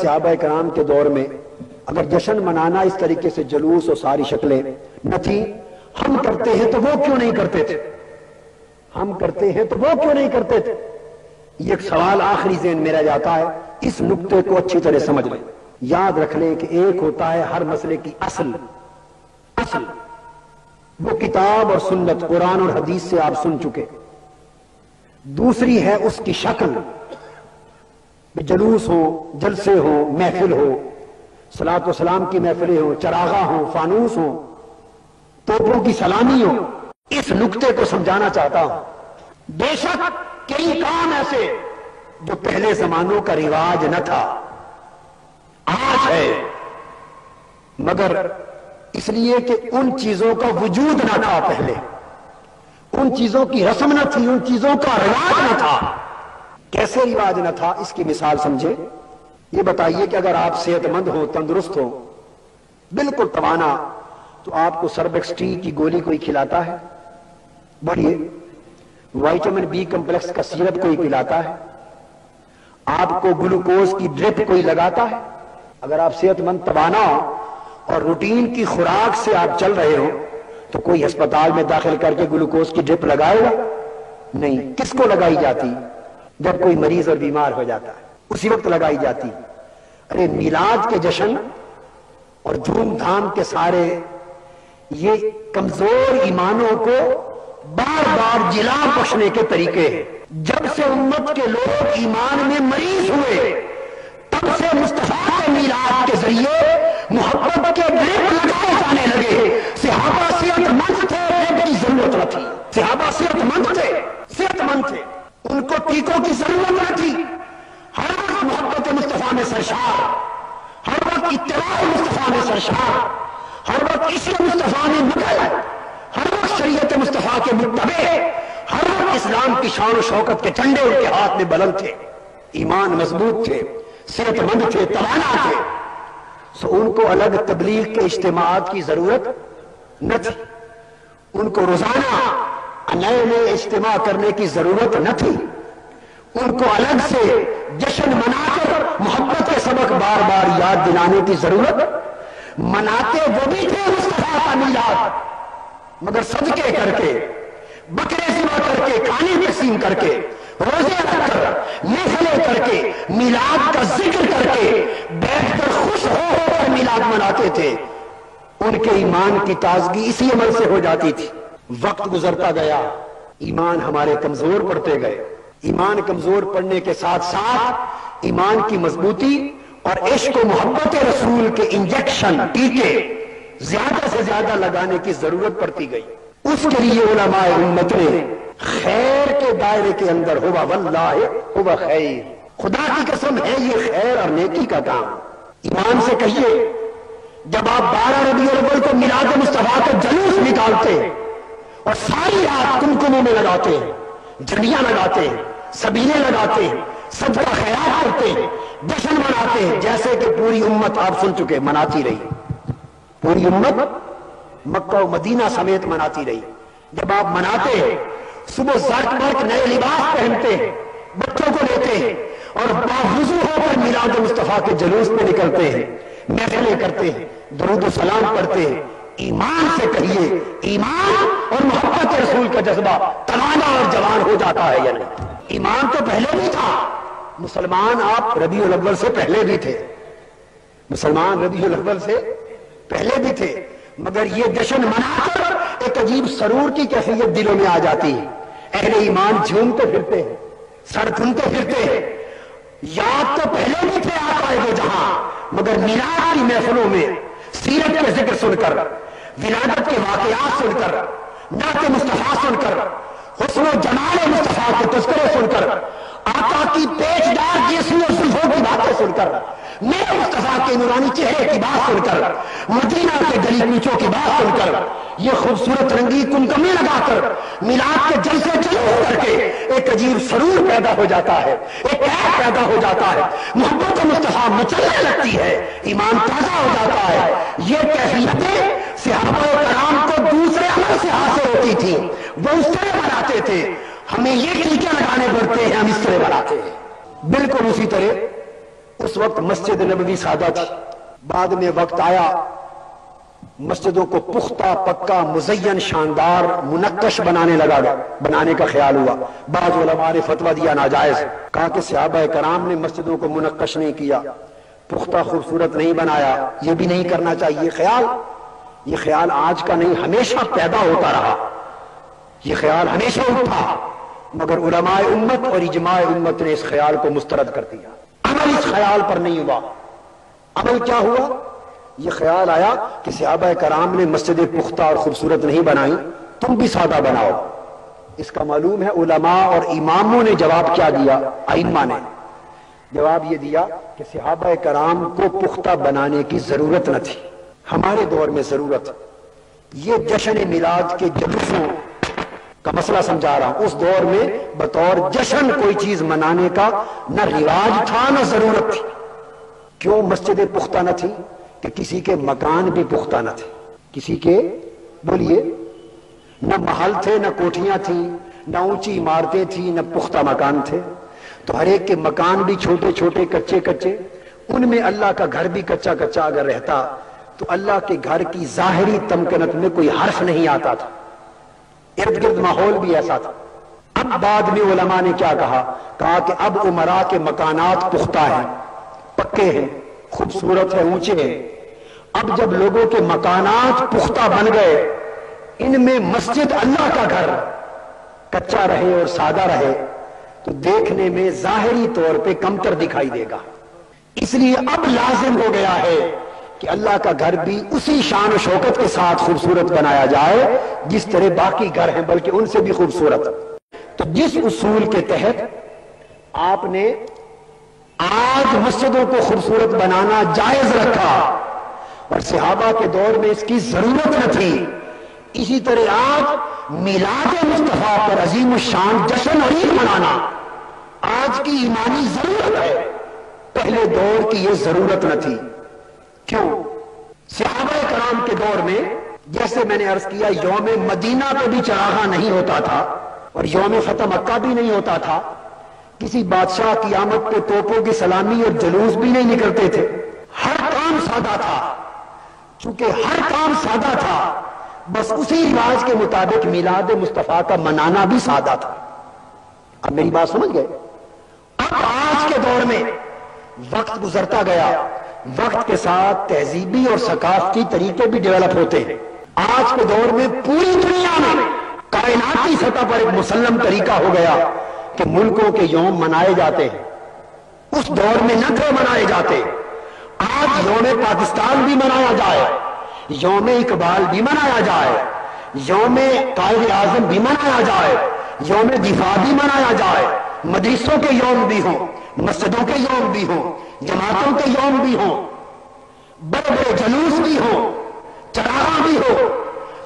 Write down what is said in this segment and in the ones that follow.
صحابہ کرام کے دور میں اگر جشن منانا اس طریقے سے جلوس اور ساری شکلیں نہ تھی، ہم کرتے ہیں تو وہ کیوں نہیں کرتے تھے؟ ہم کرتے ہیں تو وہ کیوں نہیں کرتے تھے؟ یہ ایک سوال آخری ذہن میں رہ جاتا ہے. اس نقطے کو اچھی طرح سمجھ لیں. یاد رکھ لیں کہ ایک ہوتا ہے ہر مسئلے کی اصل وہ کتاب اور سنت، قرآن اور حدیث سے آپ سن چکے. دوسری ہے اس کی شکل، جلوس ہو، جلسے ہو، محفل ہو، صلاۃ و سلام کی محفلیں ہو، چراغاں ہو، فانوس ہو، توپوں کی سلامی ہو. اس نقطے کو سمجھانا چاہتا ہوں. بے شک کئی کام ایسے جو پہلے زمانوں کا رواج نہ تھا، آج ہے، مگر اس لیے کہ ان چیزوں کا وجود نہ تھا پہلے، ان چیزوں کی رسم نہ تھی، ان چیزوں کا رواج نہ تھا. کیسے رواج نہ تھا اس کی مثال سمجھے. یہ بتائیے کہ اگر آپ صحت مند ہو، تندرست ہو، بالکل توانا، تو آپ کو سربیکس ٹی کی گولی کوئی کھلاتا ہے؟ بڑھئے. وائٹامن بی کمپلیکس کا سیرپ کوئی پلاتا ہے؟ آپ کو گلوکوز کی ڈرپ کوئی لگاتا ہے؟ اگر آپ صحت مند توانا ہو اور روٹین کی خوراک سے آپ چل رہے ہو تو کوئی ہسپتال میں داخل کر کے گلوکوز کی ڈرپ لگائے گا؟ نہیں. کس کو لگائی جاتی؟ جب کوئی مریض اور بیمار ہو جاتا ہے اسی وقت لگائی جاتی. ارے میلاد کے جشن اور دھوم دھام کے سارے یہ کمزور ایمانوں کو بار بار جلا بخشنے کے طریقے ہیں. جب سے امت کے لوگ ایمان میں مریض ہوئے تب سے مصطفیٰ کے میلاد کے ذریعے محبت کے ڈرپ لگائے جانے لگے. صحابہ صحت مند تھے، ڈرپ کی ضرورت نہ تھی. صحابہ صحت مند تھے، ان کو ٹیکوں کی ضرورت نہ تھی. ہر وقت محبت مصطفیٰ میں سرشار، ہر وقت اتباع مصطفیٰ میں سرشار، ہر وقت عشق مصطفیٰ میں مغل، ہر وقت شریعت مصطفیٰ کے متبع، ہر وقت اسلام کی شان و شوکت کے جھنڈے ان کے ہاتھ میں بلند تھے. ایمان مضبوط تھے، صحت مند تھے، توانا تھے. سو ان کو الگ تبلیغ کے اجتماعات کی ضرورت نہ تھی. ان کو روزانہ نئے نئے اجتماع کرنے کی ضرورت نہ تھی. ان کو الگ سے جشن منا کر محبت کے سبق بار بار یاد دلانے کی ضرورت. مناتے وہ بھی تھے مصطفیٰ کا میلاد، مگر صدقے کر کے، بکرے ذبح کر کے، کھانے تقسیم کر کے، روزے رکھ کر، محفلیں کر کے، میلاد کا ذکر کر کے، بیٹھ کر خوش ہو کر میلاد مناتے تھے. ان کے ایمان کی تازگی اسی عمل سے ہو جاتی تھی. وقت گزرتا گیا، ایمان ہمارے کمزور پڑتے گئے. ایمان کمزور پڑنے کے ساتھ ساتھ ایمان کی مضبوطی اور عشق و محبت رسول کے انجیکشن، ٹیکے زیادہ سے زیادہ لگانے کی ضرورت پڑتی گئی. اس کے لیے علماء امت نے خیر کے دائرے کے اندر ہوا واللہ ہوا خیر، خدا کی قسم ہے یہ خیر اور نیکی کا کام. ایمان سے کہیے، جب آپ 12 ربیع الاول کو میلاد مصطفیٰ کا جلوس نکالتے ہیں اور ساری رات کمکموں میں لگاتے ہیں، جھنڈیاں لگاتے ہیں، سبیلے لگاتے ہیں، صدقہ خیرات کرتے ہیں، جشن مناتے ہیں، جیسے کہ پوری امت آپ سن چکے مناتی رہی، پوری امت مکہ و مدینہ سمیت مناتی رہی. جب آپ مناتے ہیں، صبح زرق برق نئے لباس پہنتے ہیں، بچوں کو لیتے ہیں اور باوضو ہو کر میلاد مصطفیٰ کے جلوس میں نکلتے ہیں، محفلیں کرتے ہیں، درود و سلام پڑھتے ہیں. ایمان سے کہیے، ایمان اور محبت رسول کا جذبہ توانا اور جوان ہو جاتا ہے یا نہیں؟ ایمان تو پہلے بھی تھا. مسلمان آپ ربیع الاول سے پہلے بھی تھے، مسلمان ربیع الاول سے پہلے بھی تھے، مگر یہ جشن منا کر ایک عجیب سرور کی کیفیت دلوں میں آ جاتی ہے. اہل ایمان جھومتے پھرتے ہیں، سر دھنتے پھرتے ہیں. یاد تو پہلے بھی تھے آقائے دو جہاں، مگر میلاد کی محفلوں میں سیرت کے ذکر سن کر، ولادت کے واقعات سن کر، نعت مصطفیٰ سن کر، حسن و جمال مصطفیٰ کے تذکرے سن کر، آقا کی پیچ دار جسم و زلفوں کی باتیں سن کر، میرے مصطفیٰ کے نورانی چہرے کی بات سن کر، مدینہ کے گلی کوچوں کی بات سن کر، یہ خوبصورت رنگی کمکمے لگا کر، میلاد کے جلسے جلوس کر کے ایک عجیب سرور پیدا ہو جاتا ہے، ایک عیب پیدا ہو جاتا ہے، محبت مصطفیٰ مچلنے لگتی ہے، ایمان تازہ ہو جاتا ہے. یہ کیفیتیں صحابہ کرام کو دوسرے عمل سے حاصل ہوتی تھی، وہ اس طرح بناتے تھے. ہمیں یہ ٹیکے لگانے پڑتے ہیں، ہم اس طرح بناتے ہیں. بالکل اسی طرح اس وقت مسجد نبوی سادہ تھی، بعد میں وقت آیا مسجدوں کو پختہ پکا مزین شاندار منقش بنانے کا خیال ہوا۔ بعض علماء نے فتویٰ دیا ناجائز، کہا کہ صحابہ کرام نے مسجدوں کو منقش نہیں کیا، پختہ خوبصورت نہیں بنایا، یہ بھی نہیں کرنا چاہیے۔ یہ خیال آج کا نہیں، ہمیشہ پیدا ہوتا رہا، یہ خیال ہمیشہ اٹھا، مگر علماء امت اور اجماع امت نے اس خیال کو مسترد کر دیا۔ عمل اس خیال پر نہیں ہوا۔ عمل کیا ہوا؟ یہ خیال آیا کہ صحابہ کرام نے مسجد پختہ اور خوبصورت نہیں بنائی، تم بھی سادہ بناؤ۔ اس کا معلوم ہے علماء اور اماموں نے جواب کیا دیا؟ ائمہ نے جواب یہ دیا کہ صحابہ کرام کو پختہ بنانے کی ضرورت نہ تھی، ہمارے دور میں ضرورت۔ یہ جشن میلاد کے جلوسوں کا مسئلہ سمجھا رہا ہوں۔ اس دور میں بطور جشن کوئی چیز منانے کا نہ رواج تھا نہ ضرورت تھی۔ کیوں مسجد پختہ نہ تھی؟ کہ کسی کے مکان بھی پختہ نہ تھے، کسی کے بولیے نہ محل تھے، نہ کوٹھیاں تھیں، نہ اونچی عمارتیں تھیں، نہ پختہ مکان تھے، تو ہر ایک کے مکان بھی چھوٹے چھوٹے کچے کچے، ان میں اللہ کا گھر بھی کچا کچا اگر رہتا تو اللہ کے گھر کی ظاہری تمکنت میں کوئی حرف نہیں آتا تھا، ارد گرد ماحول بھی ایسا تھا۔ اب بعد میں علماء نے کیا کہا کہ اب امراء کے مکانات پختہ ہیں، پکے ہیں، خوبصورت ہے، اونچے ہیں۔ اب جب لوگوں کے مکانات پختہ بن گئے، ان میں مسجد اللہ کا گھر کچا رہے اور سادہ رہے تو دیکھنے میں ظاہری طور پہ کمتر دکھائی دے گا۔ اس لیے اب لازم ہو گیا ہے کہ اللہ کا گھر بھی اسی شان و شوکت کے ساتھ خوبصورت بنایا جائے جس طرح باقی گھر ہیں، بلکہ ان سے بھی خوبصورت۔ تو جس اصول کے تحت آپ نے آج مسجدوں کو خوبصورت بنانا جائز رکھا اور صحابہ کے دور میں اس کی ضرورت نہ تھی، اسی طرح آج میلاد مصطفیٰ پر عظیم الشان جشن اور عید منانا آج کی ایمانی ضرورت ہے، پہلے دور کی یہ ضرورت نہ تھی۔ کیوں؟ صحابہ کرام کے دور میں جیسے میں نے عرض کیا یوم مدینہ پہ بھی چراغاں نہیں ہوتا تھا اور یوم فتح مکہ بھی نہیں ہوتا تھا، کسی بادشاہ کی آمد پہ توپوں کی سلامی اور جلوس بھی نہیں نکلتے تھے، ہر کام سادہ تھا۔ چونکہ ہر کام سادہ تھا بس اسی رواج کے مطابق میلاد مصطفیٰ کا منانا بھی سادہ تھا۔ اب میری بات سمجھ گئے؟ اب آج کے دور میں وقت گزرتا گیا، وقت کے ساتھ تہذیبی اور ثقافتی طریقے بھی ڈیولپ ہوتے ہیں۔ آج کے دور میں پوری دنیا میں کائناتی سطح پر ایک مسلم طریقہ ہو گیا کہ ملکوں کے یوم منائے جاتے ہیں، اس دور میں نہ تھے منائے جاتے۔ آج یوم پاکستان بھی منایا جائے، یوم اقبال بھی منایا جائے، یوم قائد اعظم بھی منایا جائے، یوم دفاع بھی منایا جائے، مدرسوں کے یوم بھی ہوں، مسجدوں کے یوم بھی ہوں، جماعتوں کے یوم بھی ہوں، بڑے بڑے جلوس بھی ہوں، چراغاں بھی ہو،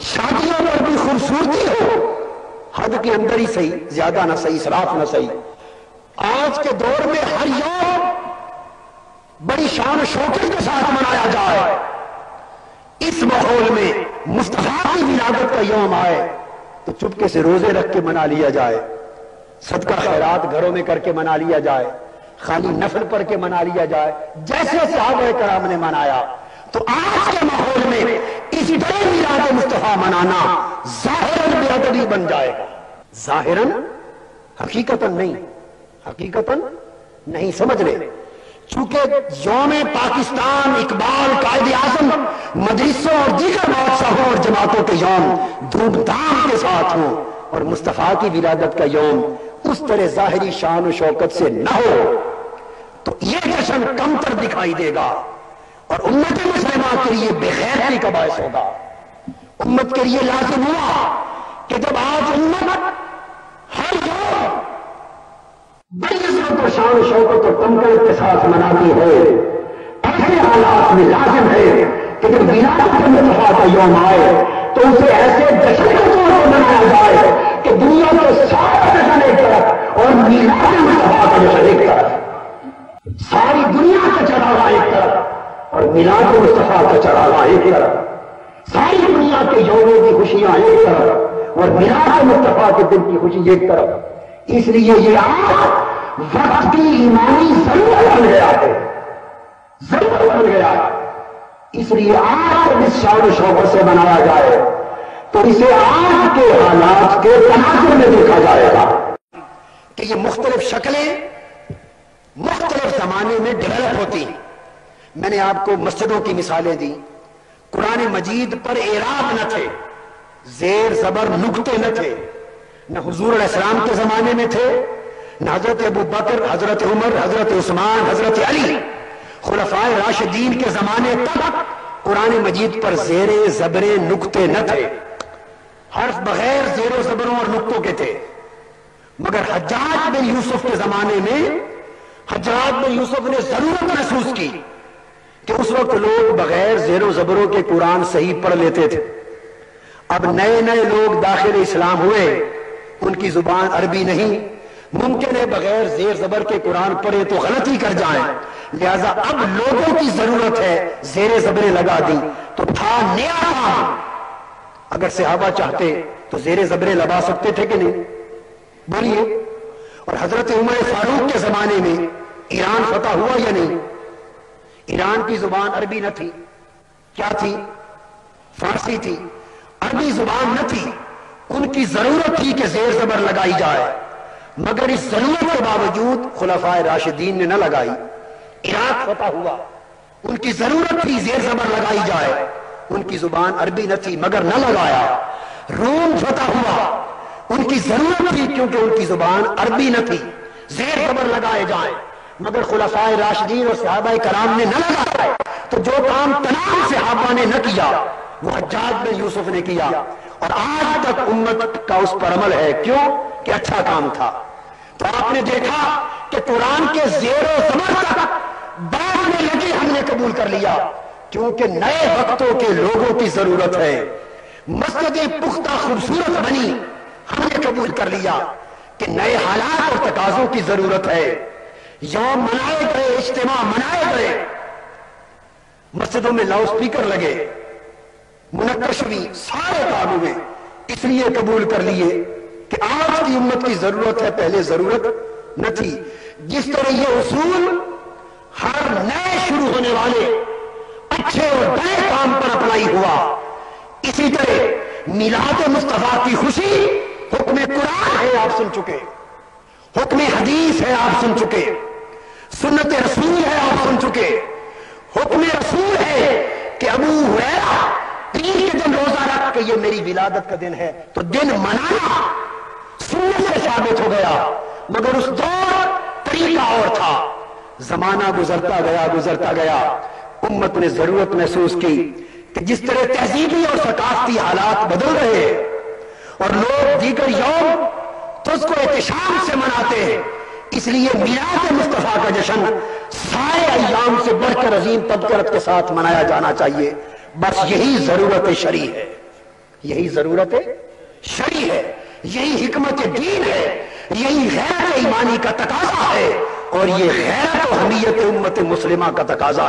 شادیوں پر بھی خوبصورتی ہو، حد کے اندر ہی صحیح، زیادہ نہ صحیح، اسراف نہ صحیح۔ آج کے دور میں ہر یوم بڑی شان و شوکت کے ساتھ منایا جائے، اس ماحول میں مصطفیٰ کی ولادت کا یوم آئے تو چپکے سے روزے رکھ کے منا لیا جائے، صدقہ خیرات گھروں میں کر کے منا لیا جائے، خالی نفل پڑھ کے منا لیا جائے جیسے صحابہ کرام نے منایا۔ تو آج کے ماحول میں اسی طرح میلاد مصطفیٰ منانا ظاہراً بے ادبی بن جائے گا، ظاہراً، حقیقتاً نہیں، حقیقتاً نہیں، سمجھ لیں۔ چونکہ یوم پاکستان، اقبال، قائد اعظم، مدرسوں اور دیگر بادشاہوں اور جماعتوں کے یوم دھوم دھام کے ساتھ ہوں اور مصطفیٰ کی ولادت کا یوم اس طرح ظاہری شان و شوکت سے نہ ہو تو یہ جشن کمتر دکھائی دے گا اور امت مسلمہ کے لیے بے غیرتی کا باعث ہوگا۔ امت کے لیے لازم ہوا کہ جب آج امت ہر یوم بڑی عزت و شان و شوکت اور تمکن کے ساتھ مناتی ہے، ایسے حالات میں لازم ہے کہ جب ولادت مصطفیٰ کا یوم آئے تو اسے ایسے جشن کے طور پر منایا جائے کہ دنیا کے سارے جشن ایک طرف اور میلاد مصطفیٰ کا جشن ایک طرف، ساری دنیا کا چراغاں ایک طرف اور میلاد مصطفیٰ کا چراغاں ایک طرف، ساری دنیا کے یوموں کی خوشیاں ایک طرف اور میلاد مصطفیٰ کے دن کی خوشی ایک طرف۔ اس لیے یہ آج وقت کی ایمانی ضرورت بن گیا ہے، ضرورت بن گیا، اس لیے آج جب اس شان و شوکت سے بنایا جائے تو اسے آج کے حالات کے تناظر میں دیکھا جائے گا کہ یہ مختلف شکلیں مختلف زمانے میں ڈیولپ ہوتی ہیں۔ میں نے آپ کو مسجدوں کی مثالیں دی، قرآن مجید پر اعراب نہ تھے، زیر زبر نقطے نہ تھے، نہ حضور علیہ السلام کے زمانے میں تھے، نہ حضرت ابو بکر، حضرت عمر، حضرت عثمان، حضرت علی، خلفائے راشدین کے زمانے تک قرآن مجید پر زیر زبر نقطے نہ تھے، حرف بغیر زیر و زبروں اور نقطوں کے تھے۔ مگر حجاج بن یوسف کے زمانے میں حجاج بن یوسف نے ضرورت محسوس کی کہ اس وقت لوگ بغیر زیر و زبروں کے قرآن صحیح پڑھ لیتے تھے، اب نئے نئے لوگ داخل اسلام ہوئے، ان کی زبان عربی نہیں، ممکن ہے بغیر زیر زبر کے قرآن پڑھے تو غلطی کر جائیں، لہذا اب لوگوں کی ضرورت ہے، زیر زبریں لگا دی تو تھا نیا کام۔ اگر صحابہ چاہتے تو زیر زبریں لگا سکتے تھے کہ نہیں؟ بولیے۔ اور حضرت عمر فاروق کے زمانے میں ایران فتح ہوا یا نہیں؟ ایران کی زبان عربی نہ تھی، کیا تھی؟ فارسی تھی، عربی زبان نہ تھی، ان کی ضرورت تھی کہ زیر زبر لگائی جائے، مگر اس ضرورت کے باوجود خلفائے راشدین نے نہ لگائی۔ عراق فتح ہوا، ان کی ضرورت تھی زیر زبر لگائی جائے، ان کی زبان عربی نہ تھی مگر نہ لگایا۔ روم فتح ہوا، ان کی ضرورت تھی کیونکہ ان کی زبان عربی نہ تھی، زیر زبر لگائے جائیں، مگر خلفائے راشدین اور صحابہ کرام نے نہ لگائے۔ تو جو کام تمام صحابہ نے نہ کیا وہ حجاج بن یوسف نے کیا، اور آج تک امت کا اس پر عمل ہے۔ کیوں؟ کہ اچھا کام تھا۔ تو آپ نے دیکھا کہ قرآن کے زیر و زبر تک بعد میں لگے ہم نے قبول کر لیا، کیونکہ نئے وقتوں کے لوگوں کی ضرورت ہے۔ مسجدیں پختہ خوبصورت بنی، ہم نے قبول کر لیا کہ نئے حالات اور تقاضوں کی ضرورت ہے۔ یوم منائے گئے، اجتماع منائے گئے، مسجدوں میں لاؤڈ اسپیکر لگے، منعقد ہوئی، سارے کام ہوئے، اس لیے قبول کر لیے کہ آج کی امت کی ضرورت ہے، پہلے ضرورت نہ تھی۔ جس طرح یہ اصول ہر نئے شروع ہونے والے اچھے اور بڑے کام پر اپلائی ہوا، اسی طرح میلاد مصطفیٰ کی خوشی حکم قرآن ہے، آپ سن چکے، حکم حدیث ہے، آپ سن چکے، سنت رسول ہے، آپ سن چکے، حکم رسول ہے کہ ابو ہریرہ پیر کے دن روزہ رکھ کے یہ میری ولادت کا دن ہے، تو دن منانا سنت سے ثابت ہو گیا، مگر اس دور طریقہ اور تھا۔ زمانہ گزرتا گیا، امت نے ضرورت محسوس کی کہ جس طرح تہذیبی اور ثقافتی حالات بدل رہے ہیں اور لوگ دیگر یوم تو اس کو احتشام سے مناتے ہیں، اس لیے میلاد مصطفیٰ کا جشن سارے ایام سے بڑھ کر عظیم تبکرت کے ساتھ منایا جانا چاہیے۔ بس یہی ضرورت شرعی ہے، یہی ضرورت شرعی ہے، یہی حکمت دین ہے، یہی غیرت ایمانی کا تقاضا ہے، اور یہ غیرت و حمیت امت مسلمہ کا تقاضا